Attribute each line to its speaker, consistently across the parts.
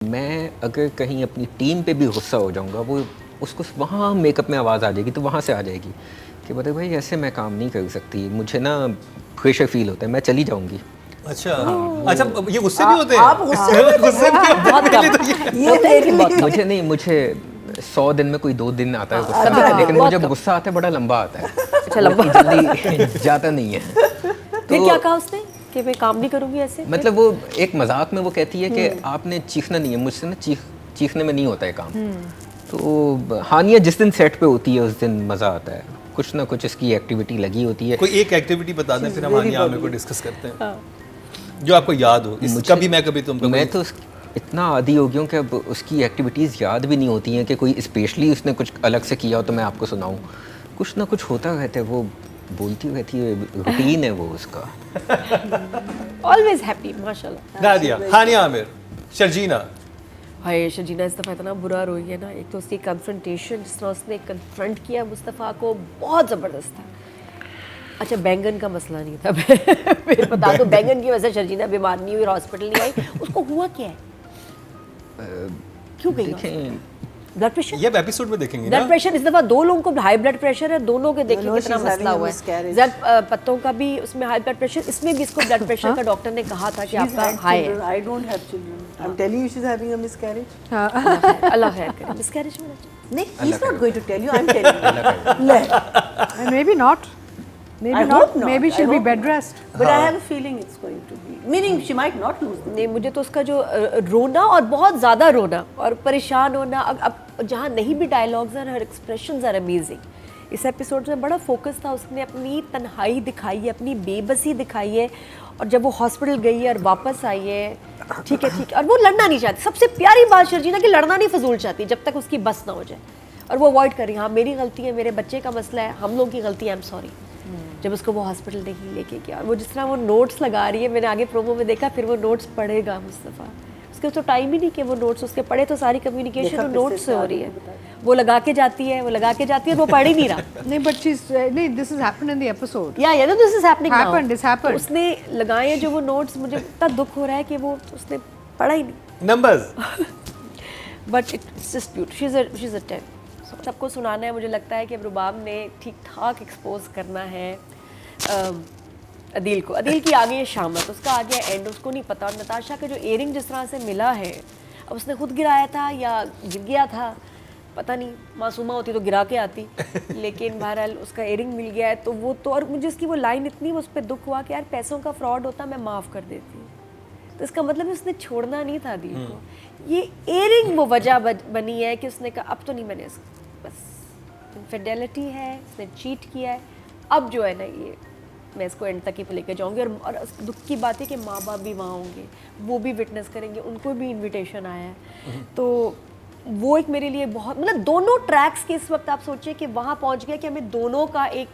Speaker 1: मैं अगर कहीं अपनी टीम पे भी गुस्सा हो जाऊँगा, वो उसको वहाँ मेकअप में आवाज़ आ जाएगी, तो वहाँ से आ जाएगी कि बोले भाई ऐसे मैं काम नहीं कर सकती, मुझे ना प्रेशर फ़ील होता है, मैं चली जाऊँगी।
Speaker 2: अच्छा
Speaker 1: हाँ,
Speaker 2: अच्छा, ये गुस्से भी होते हैं?
Speaker 3: आप गुस्से में
Speaker 2: गुस्से भी होते हैं? पहले तो
Speaker 3: ये मेरी बात
Speaker 1: मुझे नहीं, मुझे 100 दिन में कोई 2 दिन आता है गुस्सा,
Speaker 3: अच्छा,
Speaker 1: लेकिन
Speaker 3: बहुत
Speaker 1: मुझे गुस्सा आता है बड़ा लंबा आता है।
Speaker 4: अच्छा, लंबा।
Speaker 1: वो जल्दी जाता नहीं है।
Speaker 4: फिर क्या कहा उसने कि मैं काम नहीं करूँगी ऐसे?
Speaker 1: मतलब वो एक मजाक में वो कहती है कि आपने चीखना नहीं है, मुझसे ना चीखने में नहीं होता है काम। तो हानिया जिस दिन सेट पे होती है उस दिन मज़ा आता है, कुछ ना कुछ इसकी एक्टिविटी लगी होती है।
Speaker 2: कोई एक एक्टिविटी बता दें, फिर हम हानिया आमिर को डिस्कस करते हैं जो आपको याद हो। कभी मैं कभी तुम
Speaker 1: मैं तो इतना आदी हो गया हूँ कि अब उसकी एक्टिविटीज़ याद भी नहीं होती हैं कि कोई स्पेशली उसने कुछ अलग से किया हो तो मैं आपको सुनाऊँ। कुछ ना कुछ होता रहता है, वो बोलती रहती है, रूटीन है वो उसका।
Speaker 4: ऑलवेज हैप्पी माशाल्लाह।
Speaker 2: नादिया, हानिया आमिर, शर्जीना।
Speaker 4: हाय शर्जीना इस दफ़ा इतना बुरा रोई है ना। एक तो उसकी कन्फ्रंटेशन, जिस तरह उसने कन्फ्रंट किया मुस्तफ़ा को, बहुत ज़बरदस्त था। अच्छा, बैंगन का मसला नहीं था। फिर बता दो, बैंगन की वजह से शर्जीना बीमार नहीं हुई, हॉस्पिटल नहीं आई, उसको हुआ क्या है? क्यों गई?
Speaker 1: देखें,
Speaker 4: ब्लड प्रेशर?
Speaker 2: ये अब एपिसोड में देखेंगे
Speaker 4: ब्लड
Speaker 2: ना।
Speaker 4: प्रेशर इस दफ़ा 2 लोगों को हाई ब्लड प्रेशर है, दोनों के देखिए
Speaker 3: No,
Speaker 4: कितना
Speaker 3: she's
Speaker 4: मसला
Speaker 3: having a
Speaker 4: हुआ है।
Speaker 3: miscarriage.
Speaker 4: जब पत्तों का भी उसमें हाई ब्लड प्रेशर, इसमें भी इसको ब्लड प्रेशर का डॉक्टर ने कहा था कि
Speaker 3: She's
Speaker 4: आपका
Speaker 3: had
Speaker 4: हाई
Speaker 3: children.
Speaker 4: है।
Speaker 3: I don't have children. I'm telling you, she's having a miscarriage.
Speaker 4: अल्लाह खैर करे। मिसकैरेज में
Speaker 3: No, he's not going to tell you. I'm telling you. ले.
Speaker 5: And maybe not. Maybe
Speaker 3: I
Speaker 5: not.
Speaker 3: hope not.
Speaker 5: Maybe
Speaker 3: I
Speaker 5: she'll be
Speaker 3: hope
Speaker 5: bed
Speaker 3: not.
Speaker 5: rest.
Speaker 3: But I have a feeling it's going to be. Meaning she might not lose.
Speaker 4: नहीं, मुझे तो उसका जो रोना और बहुत ज़्यादा रोना और परेशान होना, अब जहाँ नहीं भी डायलॉग्स हैं, हर एक्सप्रेशंस आर अमेजिंग। इस एपिसोड में बड़ा फोकस था, उसने अपनी तन्हाई दिखाई है, अपनी बेबसी दिखाई है। और जब वो हॉस्पिटल गई है और वापस आई है, ठीक है, और वो लड़ना नहीं चाहती। सबसे प्यारी बात शर्जीना कि लड़ना नहीं फजूल चाहती जब तक उसकी बस ना हो जाए, और वो अवॉइड कर रही है। हाँ, मेरी गलती है, मेरे बच्चे का मसला है, हम लोगों की गलती है, आई एम सॉरी। जब उसको वो हॉस्पिटल नहीं लेके गया, और वो जिस तरह वो नोट्स लगा रही है, मैंने आगे प्रोमो में देखा, फिर वो नोट्स पढ़ेगा मुस्तफ़ा। उसके तो टाइम ही नहीं कि वो नोट्स उसके पढ़े, तो सारी कम्युनिकेशन
Speaker 3: देखा,
Speaker 4: नोट्स से हो रही है।
Speaker 3: बता
Speaker 4: वो लगा के जाती है, वो लगा के जाती है, वो पढ़ ही नहीं रहा।
Speaker 5: No, but she's no. This has happened in the episode.
Speaker 4: या तो this is happening now.
Speaker 5: Happened, it's happened.
Speaker 4: तो उसने लगाए हैं जो वो नोट्स, मुझे इतना दुख हो रहा है कि वो उसने पढ़ा ही नहीं।
Speaker 2: Numbers.
Speaker 4: But it's just beautiful, she is a 10। सबको सुनाना है। मुझे लगता है कि अब रुबाब ने ठीक ठाक एक्सपोज करना है अदील को। अदील की आ गई है शामत, उसका आ गया एंड, उसको नहीं पता। और नताशा का जो इयरिंग जिस तरह से मिला है, अब उसने खुद गिराया था या गिर गया था पता नहीं, मासूमा होती तो गिरा के आती। लेकिन बहरहाल उसका इयरिंग मिल गया है, तो वो तो, और मुझे उसकी वो लाइन इतनी उस पर दुख हुआ कि यार पैसों का फ्रॉड होता मैं माफ़ कर देती। तो इसका मतलब उसने छोड़ना नहीं था अदील को। ये इयरिंग वो वजह बनी है कि उसने कहा अब तो नहीं, मैंने बस इनफिडेलिटी है, इसने चीट किया है, अब जो है ना ये मैं इसको एंड तक ही लेके जाऊंगी। और दुख की बात है कि माँ बाप भी वहाँ होंगे, वो भी विटनेस करेंगे, उनको भी इनविटेशन आया है। तो वो एक मेरे लिए बहुत, मतलब दोनों ट्रैक्स के इस वक्त आप सोचिए कि वहाँ पहुँच गया कि हमें दोनों का एक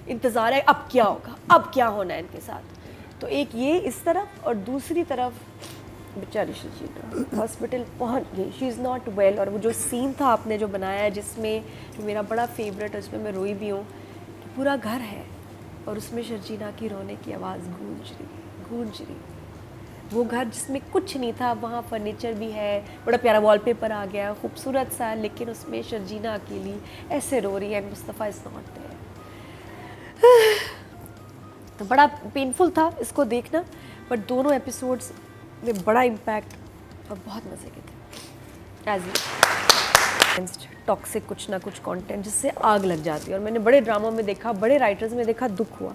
Speaker 4: इंतज़ार है, अब क्या होगा, अब क्या होना है इनके साथ। तो एक ये इस तरफ, और दूसरी तरफ बेचारी शर्जीना हॉस्पिटल पहुंच गई, शी इज़ नॉट वेल। और वो जो सीन था आपने जो बनाया है, जिसमें जो मेरा बड़ा फेवरेट है, उसमें मैं रोई भी हूँ, कि पूरा घर है और उसमें शर्जीना की रोने की आवाज़ गूंज रही। वो घर जिसमें कुछ नहीं था, वहाँ फर्नीचर भी है, बड़ा प्यारा वॉलपेपर आ गया, खूबसूरत सा, लेकिन उसमें शर्जीना अकेली ऐसे रो रही है, मुस्तफ़ा इज़ नॉट देयर। तो बड़ा पेनफुल था इसको देखना, बट दोनों एपिसोड्स में बड़ा इम्पैक्ट और बहुत मज़े के थे। एज टॉक्सिक कुछ ना कुछ कंटेंट जिससे आग लग जाती है, और मैंने बड़े ड्रामों में देखा, बड़े राइटर्स में देखा, दुख हुआ।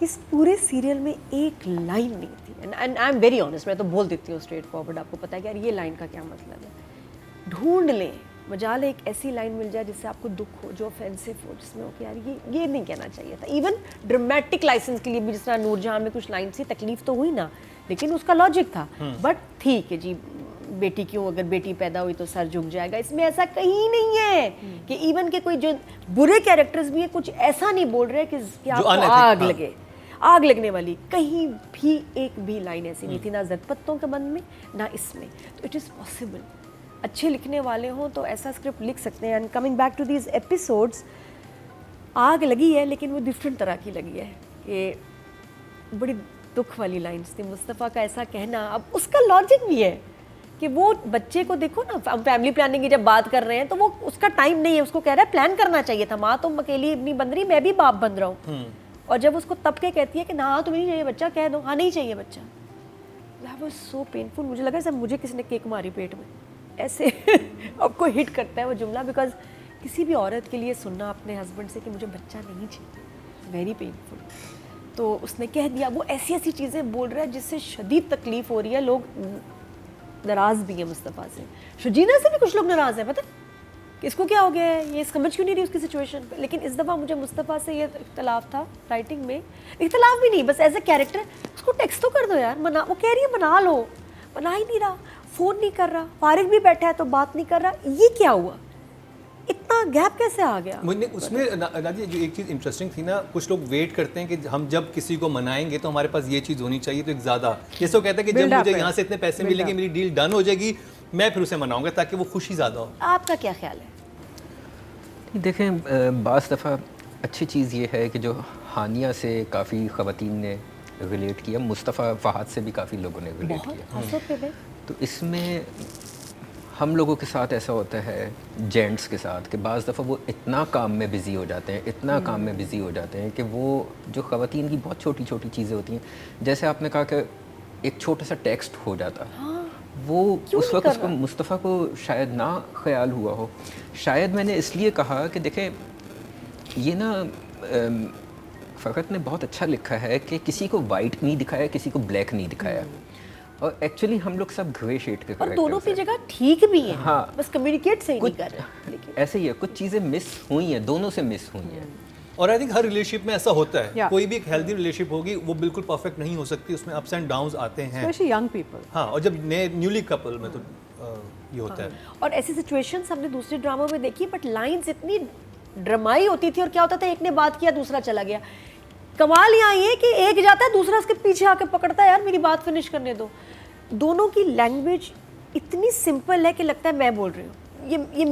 Speaker 4: इस पूरे सीरियल में एक लाइन नहीं थी, and I am very honest, मैं तो बोल देती हूँ स्ट्रेट फॉरवर्ड, आपको पता है कि यार ये लाइन का क्या मतलब है। ढूंढ लें, मजाल एक ऐसी लाइन मिल जाए जिससे आपको दुख हो, जो ऑफेंसिव हो, जिसमें हो कि यार ये नहीं कहना चाहिए था। इवन ड्रामेटिक लाइसेंस के लिए भी, जिस तरह नूरजहां में कुछ लाइन थी, तकलीफ तो हुई ना, लेकिन उसका लॉजिक था। बट ठीक है जी, बेटी क्यों, अगर बेटी पैदा हुई तो सर झुक जाएगा, इसमें ऐसा कहीं नहीं है। कि इवन के कोई जो बुरे कैरेक्टर्स भी है, कुछ ऐसा नहीं बोल रहे कि आपको आग लगे, आग लगने वाली कहीं भी एक भी लाइन ऐसी नहीं थी, ना ज़दपत्तों के मन में, ना इसमें। तो इट इज़ पॉसिबल, अच्छे लिखने वाले हों तो ऐसा स्क्रिप्ट लिख सकते हैं। And coming back to these episodes, आग लगी है लेकिन वो डिफरेंट तरह की लगी है, कि बड़ी दुख वाली लाइन्स थी। मुस्तफ़ा का ऐसा कहना, अब उसका लॉजिक भी है कि वो बच्चे को देखो ना, हम फैमिली प्लानिंग की जब बात कर रहे हैं तो वो उसका टाइम नहीं है, उसको कह रहा है प्लान करना चाहिए था, माँ तुम अकेली नहीं बन रही, मैं भी बाप बन रहा हूँ। और जब उसको तब के कहती है कि ना तुम्हें नहीं चाहिए बच्चा, कह दो हाँ नहीं चाहिए बच्चा, दैट वाज सो पेनफुल। मुझे लगा जैसे मुझे किसी ने केक मारी पेट में, ऐसे आपको हिट करता है वो जुमला, बिकॉज किसी भी औरत के लिए सुनना अपने हस्बैंड से कि मुझे बच्चा नहीं चाहिए, वेरी पेनफुल। तो उसने कह दिया, वो ऐसी ऐसी चीज़ें बोल रहा है जिससे शदीद तकलीफ हो रही है, लोग नाराज़ भी है मुस्तफ़ा से, शुजीना से भी कुछ लोग नाराज़ हैं, पता है कि इसको क्या हो गया है, ये समझ क्यों नहीं रही उसकी सिचुएशन। लेकिन इस दफ़ा मुझे मुस्तफ़ा से ये इख्तलाफ था राइटिंग में, इख्तलाफ भी नहीं, बस एज ए कैरेक्टर उसको टेक्स्ट तो कर दो यार, मना, वो कह रही है बना लो, बना ही नहीं रहा, फ़ोन नहीं कर रहा, फारिग भी बैठा है तो बात नहीं कर रहा, ये क्या हुआ, इतना गैप कैसे आ गया।
Speaker 2: मुझे उसमें नादिया जो एक चीज़ इंटरेस्टिंग थी ना, कुछ लोग वेट करते हैं कि हम जब किसी को मनाएंगे तो हमारे पास ये चीज़ होनी चाहिए, तो एक ज़्यादा, जैसे वो कहता है कि जब मुझे यहाँ से इतने पैसे मिलेंगे, मेरी डील डन हो जाएगी, मैं फिर उसे मनाऊंगा ताकि वो खुशी ज़्यादा हो।
Speaker 4: आपका क्या ख्याल है?
Speaker 1: देखें, बाज़ दफ़ा अच्छी चीज़ ये है कि जो हानिया से काफ़ी ख़वातीन ने रिलेट किया, मुस्तफ़ा फ़हाद से भी काफ़ी लोगों ने रिलेट किया, तो इसमें हम लोगों के साथ ऐसा होता है जेंट्स के साथ कि बाज़ दफ़ा वो इतना काम में बिज़ी हो जाते हैं, इतना काम में बिज़ी हो जाते हैं कि वो जो ख़वातीन की बहुत छोटी छोटी चीज़ें होती हैं, जैसे आपने कहा कि एक छोटा सा टेक्स्ट हो जाता, वो उस वक्त उसको मुस्तफ़ा को शायद ना ख्याल हुआ हो। शायद मैंने इसलिए कहा कि देखें, ये ना फ़कत ने बहुत अच्छा लिखा है कि किसी को वाइट नहीं दिखाया, किसी को ब्लैक नहीं दिखाया, और एक्चुअली हम लोग सब ग्रे शेड के
Speaker 4: और दोनों की जगह ठीक भी है,
Speaker 1: हाँ,
Speaker 4: बस कम्युनिकेट सही नहीं कर रहे।
Speaker 1: लेकिन ऐसे ही है, कुछ चीज़ें मिस हुई हैं, दोनों से मिस हुई हैं।
Speaker 2: और आई थिंक हर रिलेशनशिप में ऐसा होता है,
Speaker 5: Yeah.
Speaker 2: कोई भी एक हेल्दी रिलेशनशिप होगी वो बिल्कुल परफेक्ट नहीं हो सकती, उसमें अप्स एंड डाउन्स आते हैं,
Speaker 5: Especially young people.
Speaker 2: हाँ, और जब नए न्यूली कपल में तो ये होता है।
Speaker 4: और ऐसी सिचुएशंस हमने दूसरे ड्रामों में देखी, बट लाइंस इतनी ड्रामाई होती थी, और क्या होता था, एक ने बात किया दूसरा चला गया। कमाल यहाँ ये कि एक जाता है दूसरा उसके पीछे आके पकड़ता है, यार मेरी बात फिनिश करने दो। दोनों की लैंग्वेज इतनी सिंपल है कि लगता है मैं बोल रही हूँ, ये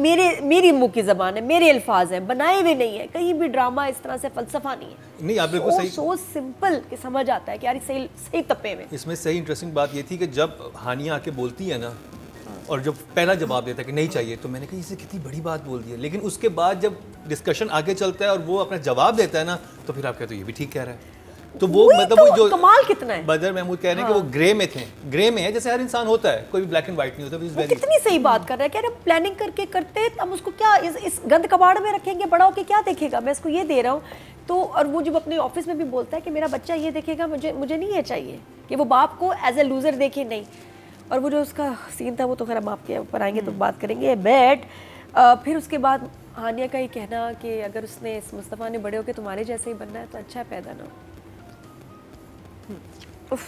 Speaker 4: मेरी मुंह की ज़बान है, मेरे अल्फाज हैं, बनाए हुए नहीं है, कहीं भी ड्रामा इस तरह से फ़लसफ़ा नहीं है।
Speaker 2: नहीं, आप बिल्कुल सही,
Speaker 4: सो सिंपल कि समझ आता है कि यार सही सही तप्पे में।
Speaker 2: इसमें सही इंटरेस्टिंग बात ये थी कि जब हानिया आके बोलती है ना, और जब पहला जवाब देता है कि नहीं चाहिए, तो मैंने कहा इसे कितनी बड़ी बात बोल दी है, लेकिन उसके बाद जब डिस्कशन आगे चलता है और वो अपना जवाब देता है ना, तो फिर आप कहते हो ये भी ठीक कह रहा है। तो वो मतलब वो जो
Speaker 4: कमाल कितना है,
Speaker 2: बदर महमूद कह रहे हैं कि वो ग्रे में थे, ग्रे में है, जैसे हर इंसान होता है, कोई भी ब्लैक एंड व्हाइट नहीं होता।
Speaker 4: वो कितनी सही बात कर रहा है, कह रहे हम प्लानिंग करके करते, हम उसको क्या इस गंद कबाड़ में रखेंगे, बड़ा होके क्या देखेगा, मैं इसको ये दे रहा हूँ। तो और वो जब अपने ऑफिस में भी बोलता है कि मेरा बच्चा ये देखेगा, मुझे नहीं ये चाहिए, कि वो बाप को एज ए लूजर देखे नहीं। और वो जो उसका सीन था वो तो खैर हम आपके ऊपर आएंगे तो बात करेंगे, बट फिर उसके बाद हानिया का ये कहना कि अगर उसने इस मुस्तफ़ा ने बड़े होकर तुम्हारे जैसे ही बनना है तो अच्छा है पैदा ना हो। उफ,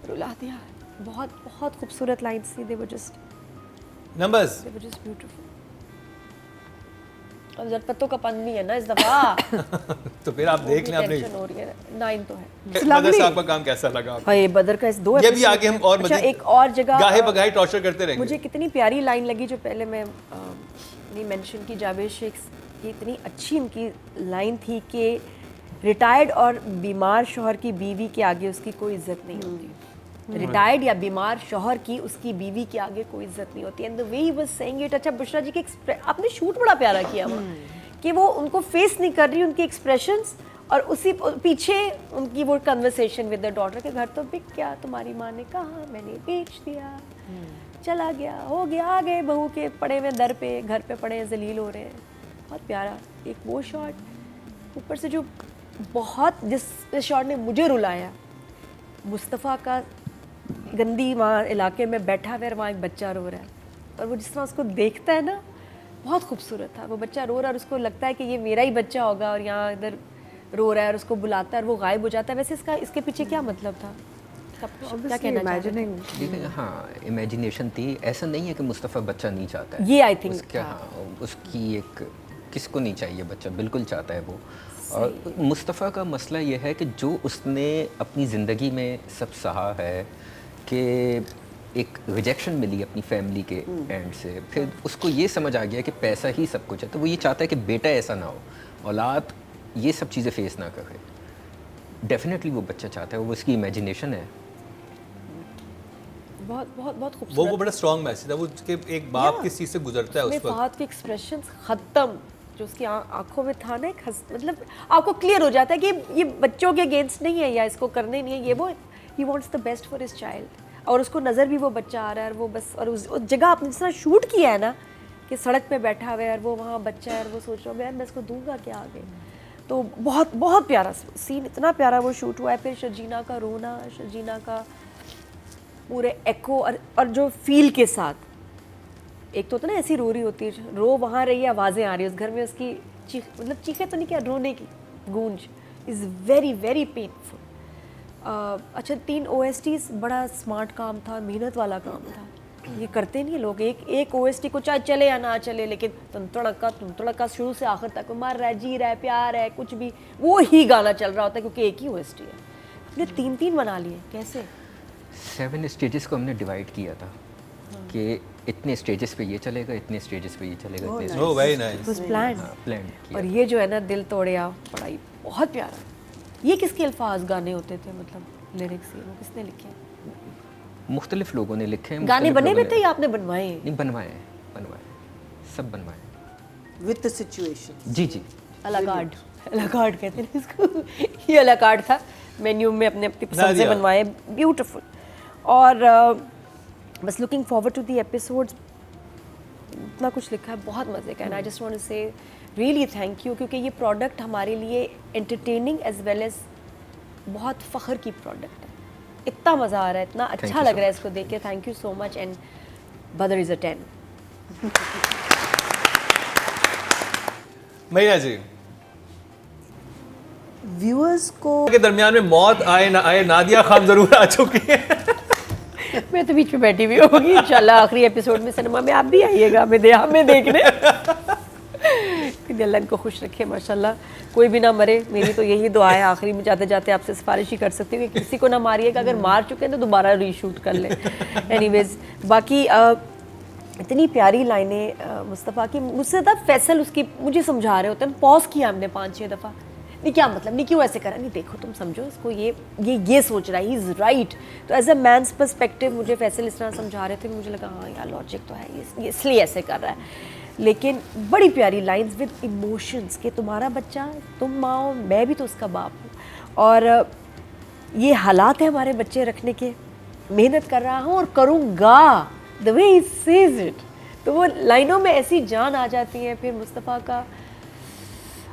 Speaker 4: रुला दिया। बहुत बहुत खूबसूरत लाइन्स थी, they were just beautiful। अब ज़रपत्तों का पन भी है ना इस दफ़ा।
Speaker 2: तो फिर आप देख लें, आपने
Speaker 4: टेंशन हो रही है, 9 तो है।
Speaker 2: बदर साहब का काम कैसा लगा आपको?
Speaker 4: हाय बदर का इस 2
Speaker 2: ये भी आगे हम और
Speaker 4: अच्छा,
Speaker 2: मज़ीद
Speaker 4: एक और जगह
Speaker 2: गाहे बगाहे टॉर्चर करते रहेंगे।
Speaker 4: मुझे कितनी प्यारी लाइन लगी जो पहले मैं नहीं मेंशन की, जावेद शेख की इतनी अच्छी इनकी लाइन थी कि रिटायर्ड और बीमार शौहर की बीवी के आगे उसकी कोई इज्जत नहीं होती। रिटायर्ड या बीमार शौहर की उसकी बीवी के आगे कोई इज्जत नहीं होती। And the way he was saying it, अच्छा बुशरा जी के आपने शूट बड़ा प्यारा किया हुआ कि वो उनको फेस नहीं कर रही, उनके एक्सप्रेशंस, और उसी पीछे उनकी वो कन्वर्सेशन विद द डॉटर के घर तो बिक गया, तुम्हारी माँ ने कहा, मैंने बेच दिया, चला गया, हो गया, आ गए बहू के पड़े हुए दर पे, घर पे पड़े हैं, जलील हो रहे हैं। बहुत प्यारा एक वो शॉट। ऊपर से जो बहुत जिस शॉट ने मुझे रुलाया, मुस्तफ़ा का गंदी वहाँ इलाके में बैठा हुआ है, वहाँ एक बच्चा रो रहा है, और वो जिस तरह उसको देखता है ना, बहुत खूबसूरत था। वो बच्चा रो रहा है और उसको लगता है कि ये मेरा ही बच्चा होगा, और यहाँ इधर रो रहा है और उसको बुलाता है और वो गायब हो जाता है। वैसे इसके पीछे क्या मतलब था, क्या कहना
Speaker 5: imagining.
Speaker 1: लेकिन हाँ, इमेजिनेशन थी, ऐसा नहीं है कि मुस्तफ़ा बच्चा नहीं चाहता है,
Speaker 4: ये आई थिंक
Speaker 1: उसका हाँ, उसकी एक किसको नहीं चाहिए बच्चा, बिल्कुल चाहता है वो। और मुस्तफ़ा का मसला ये है कि जो उसने अपनी ज़िंदगी में सब सहा है कि एक रिजेक्शन मिली अपनी फैमिली के एंड से, फिर उसको ये समझ आ गया कि पैसा ही सब कुछ है, तो वो ये चाहता है कि बेटा ऐसा ना हो, औलाद ये सब चीज़ें फेस ना करे। डेफिनेटली वो बच्चा चाहता है, वो उसकी इमेजिनेशन है।
Speaker 4: बहुत बहुत बहुत
Speaker 2: वो
Speaker 4: खूबसूरत।
Speaker 2: बड़ा स्ट्रॉन्ग मैसेज है, वो उसके एक बाप किस चीज़ से गुजरता है
Speaker 4: उसमें
Speaker 2: उस वक्त।
Speaker 4: फहद के एक्सप्रेशंस खत्म, जो उसकी आंखों में था ना, एक मतलब आपको क्लियर हो जाता है कि ये बच्चों के अगेंस्ट नहीं है या इसको करने नहीं है, ये वो he wants the best for his child. और उसको नज़र भी वो बच्चा आ रहा है, और वो बस, और उस जगह आपने जिस तरह शूट किया है ना कि सड़क पे बैठा हुआ है और वो वहाँ बच्चा है और वो सोच रहा है यार मैं इसको दूंगा क्या आगे। तो बहुत बहुत प्यारा सीन, इतना प्यारा वो शूट हुआ है। फिर शर्जीना का रोना, शर्जीना का पूरे एको और जो फील के साथ, एक तो होता ना ऐसी रो रही होती है, रो वहाँ रही है, आवाज़ें आ रही है उस घर में, उसकी चीख, मतलब चीखें तो नहीं, क्या रोने की गूंज इज़ वेरी वेरी पेनफुल। अच्छा 3 OSTs बड़ा स्मार्ट काम था, मेहनत वाला काम था, ये करते नहीं लोग। एक OST को चाहे चले या ना चले, लेकिन तुम तड़का शुरू से आखिर तक मर रहा है, जी रहा है, प्यार है, कुछ भी वो ही गाना चल रहा होता है, क्योंकि एक ही OST है। हमने 3 बना लिए, कैसे?
Speaker 1: 7 स्टेजेस को हमने डिवाइड किया था कि इतने स्टेजेस पे ये चलेगा, इतने स्टेजेस पे ये चलेगा, इतने
Speaker 2: oh very nice.
Speaker 4: was planned।
Speaker 1: Plan किया।
Speaker 4: और ये जो है ना दिल तोड़िया, बड़ा ही बहुत प्यारा। ये किसके अल्फाज गाने होते थे, मतलब लिरिक्स, ये वो किसने लिखे हैं?
Speaker 1: मुख्तलिफ लोगों ने लिखे हैं।
Speaker 4: गाने
Speaker 1: मुख्तलिफ
Speaker 4: बने
Speaker 1: लोगों
Speaker 4: हुए
Speaker 1: ने-
Speaker 4: थे या आपने बनवाए?
Speaker 1: नहीं, बनवाए सब बनवाए।
Speaker 3: With the situation.
Speaker 1: जी जी।
Speaker 4: अलाकार्ड, अलाकार्ड कहते हैं इसको। ये अलाकार्ड था, मेन्यू में अपने अपनी पसंद से
Speaker 2: नादिया।
Speaker 4: बनवाए, ब्यूटीफुल। और बस looking forward to the episodes, इतना कुछ लिखा है, बहुत मज़े का। And I just want to say really thank you, क्योंकि ये प्रोडक्ट हमारे लिए एंटरटेनिंग एज वेल एज बहुत फ़ख्र की प्रोडक्ट है। इतना मज़ा आ रहा है, इतना अच्छा
Speaker 1: you
Speaker 4: लग
Speaker 1: so
Speaker 4: रहा है इसको देख के। Thank you so much. And बदर इज़ अ 10।
Speaker 2: मैया जी
Speaker 3: Viewers को
Speaker 2: के दरमियान में मौत आए ना आए, नादिया खान जरूर आ चुकी है।
Speaker 4: मैं तो बीच में बैठी हुई होगी, इंशाल्लाह आखिरी एपिसोड में सिनेमा में आप भी आइएगा हमें देखने। कि अल्लाह इनको खुश रखे, माशाल्लाह कोई भी ना मरे, मेरी तो यही दुआ है। आखिरी में जाते जाते आपसे सिफारिश ही कर सकती हूँ कि किसी को ना मारिएगा, अगर मार चुके हैं तो दोबारा रीशूट कर लें। एनीवेज बाकी इतनी प्यारी लाइनें मुस्तफ़ा की। मुझसे ज़्यादा फैसल उसकी मुझे समझा रहे होते हैं, पॉज किया हमने 5-6 दफ़ा, नहीं क्या मतलब, नहीं क्यों ऐसे करा, नहीं देखो तुम समझो इसको, ये सोच रहा है, ही इज़ राइट। तो एज अ मैंस पर्सपेक्टिव मुझे फैसल इस तरह समझा रहे थे कि मुझे लगा हाँ यार लॉजिक तो है, ये इसलिए ऐसे कर रहा है। लेकिन बड़ी प्यारी लाइंस विद इमोशंस कि तुम्हारा बच्चा, तुम माँ हो, मैं भी तो उसका बाप हूँ, और ये हालात है हमारे बच्चे रखने के, मेहनत कर रहा हूँ और करूँगा, the way he says it. तो वो लाइनों में ऐसी जान आ जाती है। फिर मुस्तफ़ा का,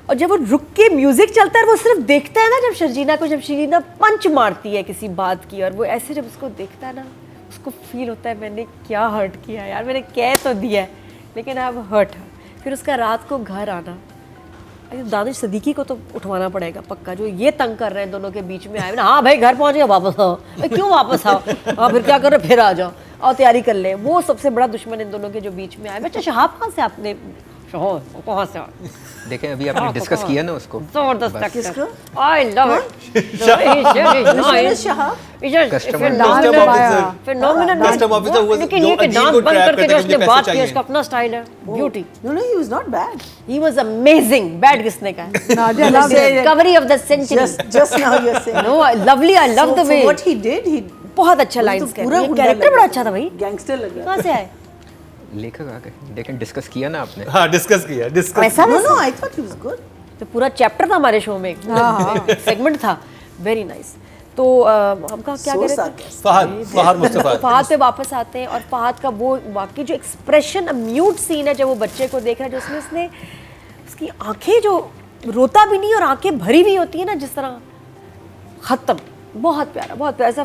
Speaker 4: और जब वो रुक के म्यूजिक चलता है, वो सिर्फ देखता है ना, जब शर्जीना पंच मारती है किसी बात की, और वो ऐसे जब उसको देखता है ना, उसको फील होता है मैंने क्या हर्ट किया यार, मैंने कह तो दिया है लेकिन अब हर्ट है। फिर उसका रात को घर आना, दानिश सदीकी को तो उठवाना पड़ेगा पक्का, जो ये तंग कर रहे हैं दोनों के बीच में आए ना, हाँ भाई घर पहुंच गया, वापस आओ। क्यों वापस आओ? हाँ फिर क्या कर रहे, फिर आ जाओ, और तैयारी कर ले। वो सबसे बड़ा दुश्मन इन दोनों के जो बीच में आए। बच्चा शहाब कहाँ से आपने, कहाँ से?
Speaker 1: देखें अभी आपने डिस्कस किया ना उसको,
Speaker 4: जबरदस्त
Speaker 3: किसको?
Speaker 4: I love it.
Speaker 2: Custom officer was
Speaker 4: लेकिन
Speaker 2: जो
Speaker 4: ये कि
Speaker 2: अजीब
Speaker 4: डांस
Speaker 2: को
Speaker 4: बंद
Speaker 2: trap
Speaker 4: करके
Speaker 2: करते
Speaker 4: जो
Speaker 2: हैं,
Speaker 4: उसने
Speaker 2: मुझे
Speaker 4: बात
Speaker 2: पैसे
Speaker 4: की, उसका
Speaker 2: चाहिए।
Speaker 4: अपना स्टाइल है, beauty.
Speaker 3: No, he was not bad.
Speaker 4: He was amazing. Bad किसने कहा?
Speaker 5: Nadia loved it.
Speaker 4: Discovery of the century.
Speaker 3: Just now you're saying.
Speaker 4: No lovely, I love the
Speaker 3: So
Speaker 4: way.
Speaker 3: for what he did, he
Speaker 4: बहुत अच्छा lines
Speaker 3: तो
Speaker 4: कर,
Speaker 3: पूरा
Speaker 4: ये
Speaker 3: गुंडा
Speaker 4: character
Speaker 3: लग
Speaker 4: बड़ा
Speaker 3: रहा
Speaker 4: अच्छा था भाई।
Speaker 3: गैंगस्टर लग रहा
Speaker 4: कहाँ से आए?
Speaker 1: लेखक आ गए, लेकिन डिस्कस किया ना आपने।
Speaker 2: हाँ डिस्कस किया, डिस्कस।
Speaker 4: ऐसा
Speaker 3: No,
Speaker 4: वैसा?
Speaker 3: no, I thought he was good.
Speaker 4: तो पूरा चैप्टर था हमारे शो में, सेगमेंट था, वेरी नाइस। तो हम कहा क्या
Speaker 3: So
Speaker 4: कह रहे थे?
Speaker 3: sarcastic.
Speaker 2: फहद मुस्तफा।
Speaker 4: फहद पे वापस आते हैं, और फहद का वो वाकई जो एक्सप्रेशन, म्यूट सीन है जब वो बच्चे को देख रहा है, जो उसमें उसने उसकी आंखें जो रोता भी नहीं और आंखें भरी हुई होती है ना, जिस तरह, ख़त्म। बहुत प्यारा, बहुत प्यारा। ऐसा